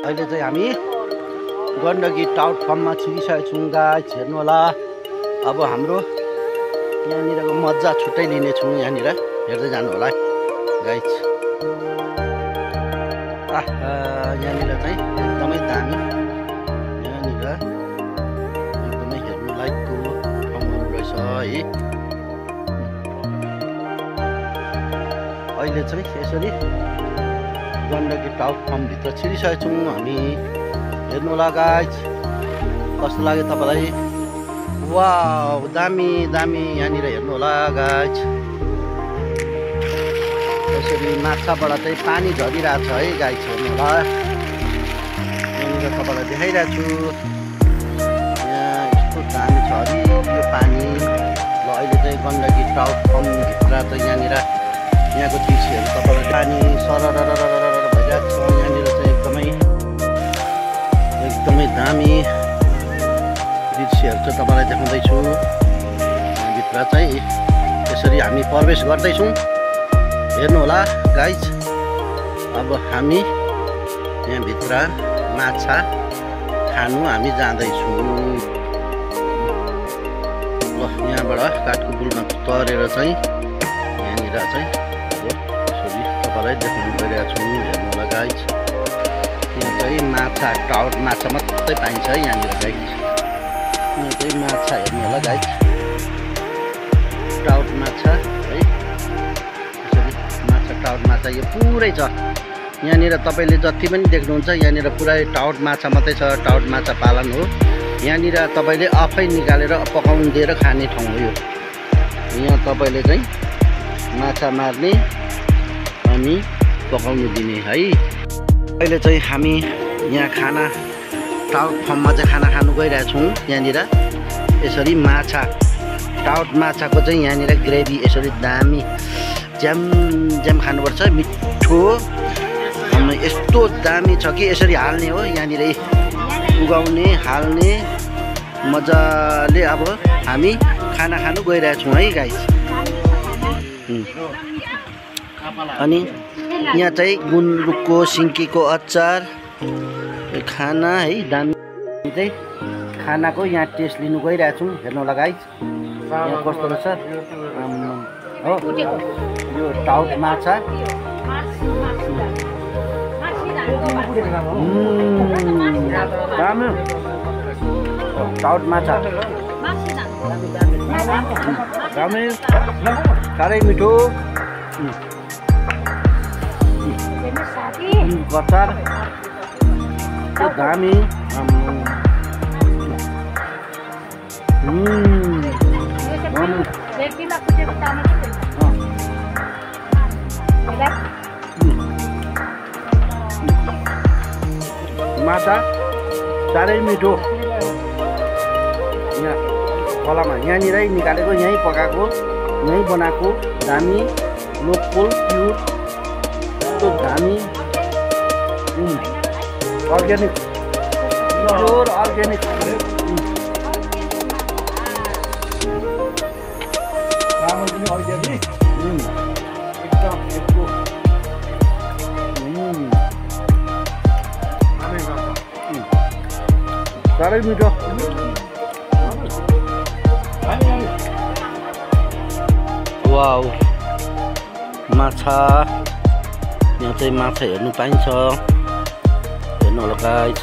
अहिले चाहिँ हामी गण्डकी टाउट फर्ममा छिरिसकेको छौँ गाइस, हेर्नु होला। अब हाम्रो यहाँनिरको मजा छुट्टै लिनेछौँ, यहाँनिर हेर्दै जानु होला गाइस। यहाँनिर चाहिँ एकदमै दामी, यहाँनिर एकदमै हेर्नु लायकको ठाउँहरू रहेछ है। अहिले चाहिँ यसरी गण्डकी टाउट फर्मभित्र छिरिसकेको छौँ हामी, हेर्नु होला गाइस। कस्तो लाग्यो तपाईँलाई? वाउ, दामी दामी, यहाँनिर हेर्नु होला गाइस। यसरी माछाबाट चाहिँ पानी झरिरहेछ है गाइस, हेर्नु होला। यहाँनिर तपाईँलाई देखाइरहेको छु, यहाँ यस्तो दामी छ अरे यो पानी। ल अहिले चाहिँ गण्डकी टाउट फर्मभित्र चाहिँ यहाँनिर यहाँको दृश्यहरू तपाईँलाई पानी सरर भइरहेको छ। यहाँनिर चाहिँ एकदमै दामी दृश्यहरू चाहिँ तपाईँलाई देखाउँदैछु। भित्र चाहिँ यसरी हामी प्रवेश गर्दैछौँ, हेर्नु होला गाइस। अब हामी यहाँभित्र माछा खानु हामी जाँदैछौँ। ल यहाँबाट काठको पुलमा तरेर चाहिँ यहाँनिर चाहिँ यसरी तपाईँलाई देखाउनु गइरहेको छु, हेर्नु होला गाइस। यहाँ चाहिँ माछा, टाउट माछा मात्रै पाइन्छ है यहाँनिर गाइस। यहाँ चाहिँ माछा हेर्नु होला गाइस, टाउट माछा है। यसरी माछा, टाउट माछा यो पुरै छ यहाँनिर। तपाईँले जति पनि देख्नुहुन्छ यहाँनिर पुरै टाउट माछा मात्रै छ, टाउट माछा पालन हो। यहाँनिर तपाईँले आफै निकालेर पकाउनु दिएर खाने ठाउँ हो यो। यहाँ तपाईँले चाहिँ माछा मार्ने अनि पकाउनु दिने है। अहिले चाहिँ हामी यहाँ खाना टाउट फर्ममा चाहिँ खाना खानु गइरहेछौँ। यहाँनिर यसरी माछा, टाउट माछाको चाहिँ यहाँनिर ग्रेभी यसरी दामी ज्याम ज्याम खानुपर्छ, मिठो यस्तो दामी छ कि यसरी हाल्ने हो। यहाँनिर उगाउने हाल्ने मजाले अब हामी खाना खानु गइरहेछौँ है गाइस। अनि यहाँ चाहिँ गुन्द्रुकको, सिन्कीको अचार खाना है दामी चाहिँ खानाको यहाँ टेस्ट लिनु गइरहेछौँ, हेर्नु होला गाइस। यहाँ कस्तो रहेछ हो यो टाउट माछा। दामी टाउट माछा, दामी साह्रै मिठो। अचार दामी, माछा साह्रै मिठो। यहाँ खोलामा यहाँनिरै निकालेको, यहीँ पकाएको, यहीँ बनाएको, दामी लोकल प्युर, यस्तो दामी अर्ग्यानिक, प्योर अर्ग्यानिक। साह्रै मिठो। वाउ, माछा यहाँ चाहिँ माछा हेर्नु पाइन्छ, हेर्नु होला गाइस।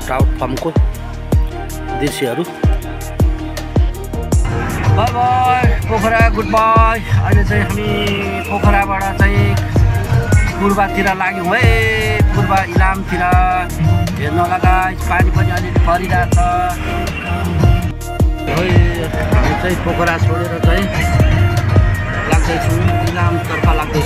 टाउट फर्मको दृश्यहरू। By by Pokhara, good by. अहिले चाहिँ हामी पोखराबाट चाहिँ पूर्वतिर लाग्यौँ है, पूर्व इलामतिर, हेर्नु होला गाइस। पानी पनि अलिअलि परिरहेछ। हामी चाहिँ पोखरा छोडेर चाहिँ लाग्दैछौँ, इलामतर्फ लाग्दैछौँ।